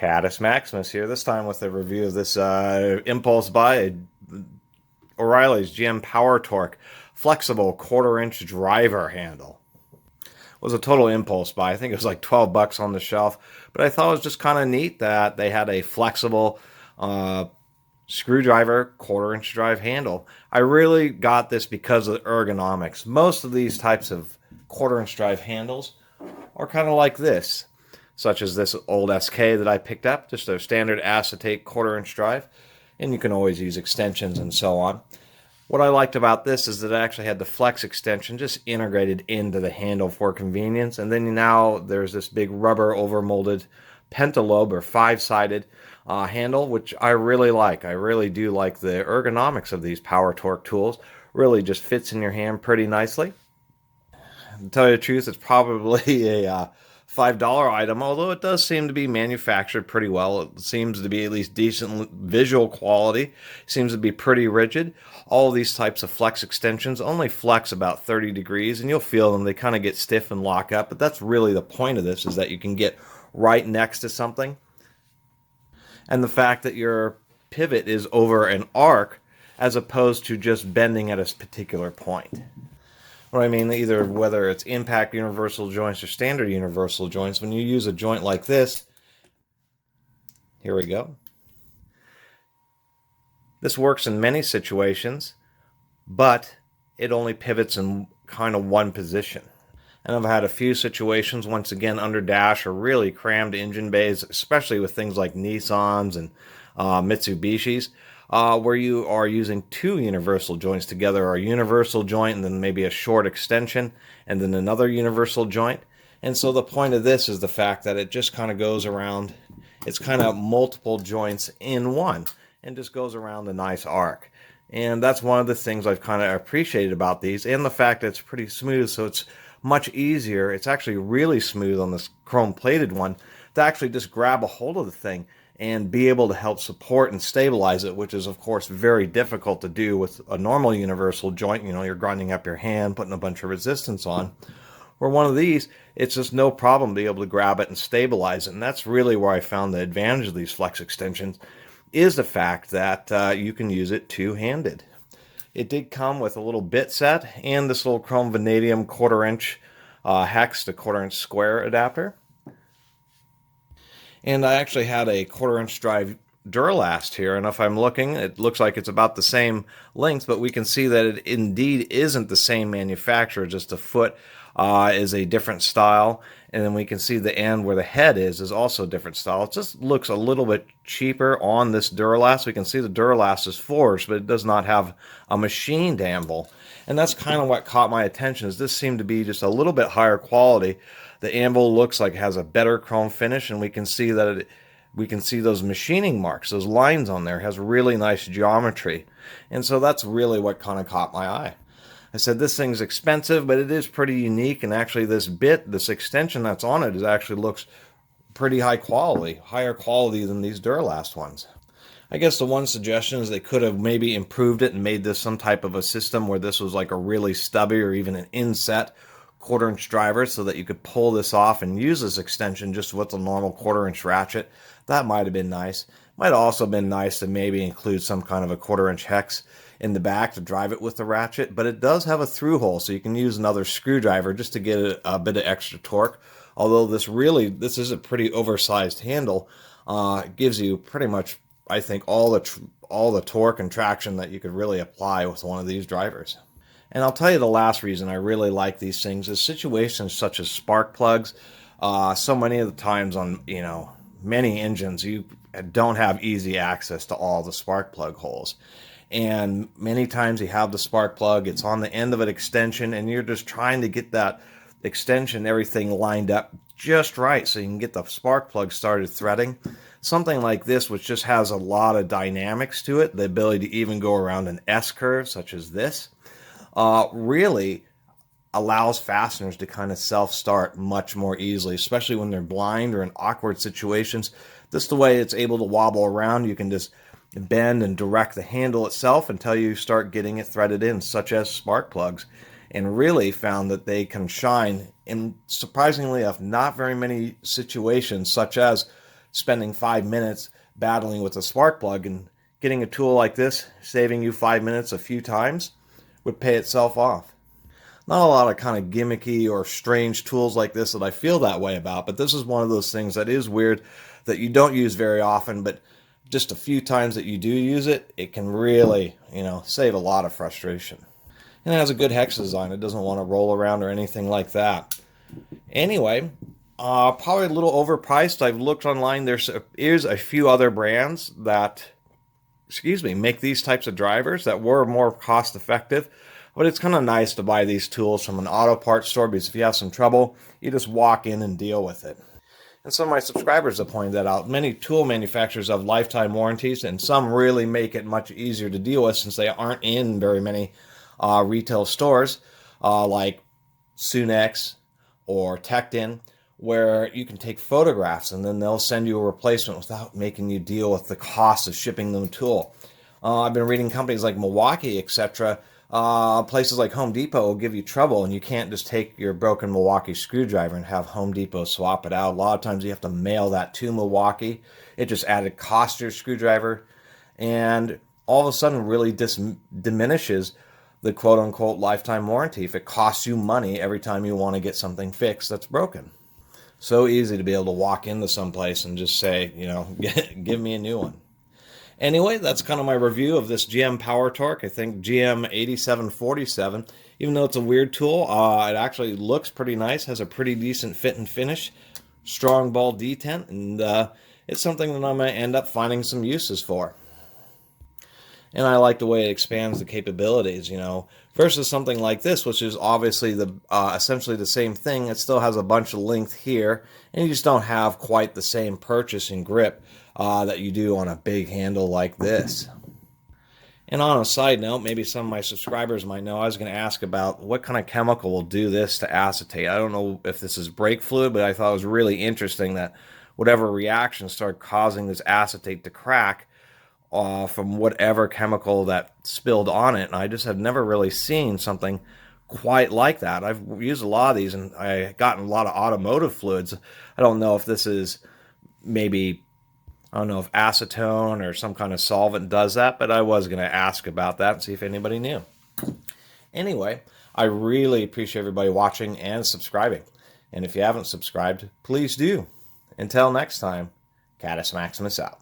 Caddis Maximus here, this time with a review of this impulse buy, O'Reilly's GM Power Torque flexible quarter-inch driver handle. It was a total impulse buy. I think it was like 12 bucks on the shelf, but I thought it was just kind of neat that they had a flexible screwdriver quarter-inch drive handle. I really got this because of the ergonomics. Most of these types of quarter-inch drive handles are kind of like this, such as this old SK that I picked up, just a standard acetate quarter-inch drive, and you can always use extensions and so on. What I liked about this is that it actually had the flex extension just integrated into the handle for convenience, and then now there's this big rubber overmolded pentalobe or five-sided handle, which I really like. I really do like the ergonomics of these Power Torque tools. Really just fits in your hand pretty nicely. To tell you the truth, it's probably a $5 item, although it does seem to be manufactured pretty well. It seems to be at least decent visual quality. It seems to be pretty rigid. All of these types of flex extensions only flex about 30 degrees, and you'll feel them. They kind of get stiff and lock up, but that's really the point of this, is that you can get right next to something. And the fact that your pivot is over an arc as opposed to just bending at a particular point. What I mean, either whether it's impact universal joints or standard universal joints, when you use a joint like this, here we go. This works in many situations, but it only pivots in kind of one position. And I've had a few situations, once again, under dash or really crammed engine bays, especially with things like Nissans and Mitsubishis, where you are using two universal joints together, or a universal joint and then maybe a short extension and then another universal joint. And so the point of this is the fact that it just kind of goes around, it's kind of multiple joints in one and just goes around a nice arc. And that's one of the things I've kind of appreciated about these, and the fact that it's pretty smooth, so it's much easier. It's actually really smooth on this chrome plated one to actually just grab a hold of the thing and be able to help support and stabilize it, which is, of course, very difficult to do with a normal universal joint. You know, you're grinding up your hand, putting a bunch of resistance on. Where one of these, it's just no problem to be able to grab it and stabilize it. And that's really where I found the advantage of these flex extensions, is the fact that you can use it two-handed. It did come with a little bit set and this little chrome vanadium quarter-inch hex to quarter-inch square adapter. And I actually had a quarter-inch drive Duralast here, and if I'm looking, it looks like it's about the same length, but we can see that it indeed isn't the same manufacturer. Just the foot is a different style, and then we can see the end where the head is also a different style. It just looks a little bit cheaper on this Duralast. We can see the Duralast is forged, but it does not have a machined anvil. And that's kind of what caught my attention, is this seemed to be just a little bit higher quality. The anvil looks like it has a better chrome finish, and we can see that we can see those machining marks, those lines on there. It has really nice geometry. And so that's really what kind of caught my eye. I said, this thing's expensive, but it is pretty unique, and actually this bit, this extension that's on it, actually looks pretty high quality, higher quality than these Duralast ones. I guess the one suggestion is they could have maybe improved it and made this some type of a system where this was like a really stubby or even an inset quarter-inch driver, so that you could pull this off and use this extension just with a normal quarter-inch ratchet. That might have been nice. Might have also been nice to maybe include some kind of a quarter-inch hex in the back to drive it with the ratchet, but it does have a through hole, so you can use another screwdriver just to get a bit of extra torque. Although this is a pretty oversized handle. It gives you pretty much, I think, all the torque and traction that you could really apply with one of these drivers. And I'll tell you the last reason I really like these things is situations such as spark plugs. So many of the times on, many engines, you don't have easy access to all the spark plug holes. And many times you have the spark plug, it's on the end of an extension, and you're just trying to get that extension, everything lined up just right so you can get the spark plug started threading. Something like this, which just has a lot of dynamics to it, the ability to even go around an S-curve such as this, really allows fasteners to kind of self-start much more easily, especially when they're blind or in awkward situations. This is the way it's able to wobble around. You can just bend and direct the handle itself until you start getting it threaded in, such as spark plugs, and really found that they can shine in, surprisingly enough, not very many situations, such as spending 5 minutes battling with a spark plug, and getting a tool like this, saving you 5 minutes a few times, would pay itself off. Not a lot of kind of gimmicky or strange tools like this that I feel that way about, but this is one of those things that is weird that you don't use very often, but just a few times that you do use it, it can really, save a lot of frustration. And it has a good hex design. It doesn't want to roll around or anything like that. Anyway, probably a little overpriced. I've looked online. There's a few other brands that, make these types of drivers that were more cost effective. But it's kind of nice to buy these tools from an auto parts store, because if you have some trouble, you just walk in and deal with it. And some of my subscribers have pointed that out. Many tool manufacturers have lifetime warranties, and some really make it much easier to deal with since they aren't in very many retail stores like Sunex or Tekton, where you can take photographs and then they'll send you a replacement without making you deal with the cost of shipping them a tool. I've been reading companies like Milwaukee, etc. Places like Home Depot will give you trouble, and you can't just take your broken Milwaukee screwdriver and have Home Depot swap it out. A lot of times you have to mail that to Milwaukee. It just added cost to your screwdriver, and all of a sudden really diminishes the quote-unquote lifetime warranty if it costs you money every time you want to get something fixed that's broken. So easy to be able to walk into someplace and just say, give me a new one. Anyway, that's kind of my review of this GM Power Torque. I think GM 8747, even though it's a weird tool, it actually looks pretty nice, has a pretty decent fit and finish, strong ball detent, and it's something that I'm going to end up finding some uses for. And I like the way it expands the capabilities, versus something like this, which is obviously essentially the same thing. It still has a bunch of length here, and you just don't have quite the same purchase and grip that you do on a big handle like this. And on a side note, maybe some of my subscribers might know, I was going to ask about what kind of chemical will do this to acetate. I don't know if this is brake fluid, but I thought it was really interesting that whatever reaction started causing this acetate to crack from whatever chemical that spilled on it. And I just have never really seen something quite like that. I've used a lot of these, and I've gotten a lot of automotive fluids. I don't know if this is maybe, I don't know if acetone or some kind of solvent does that, but I was going to ask about that and see if anybody knew. Anyway, I really appreciate everybody watching and subscribing. And if you haven't subscribed, please do. Until next time, Catus Maximus out.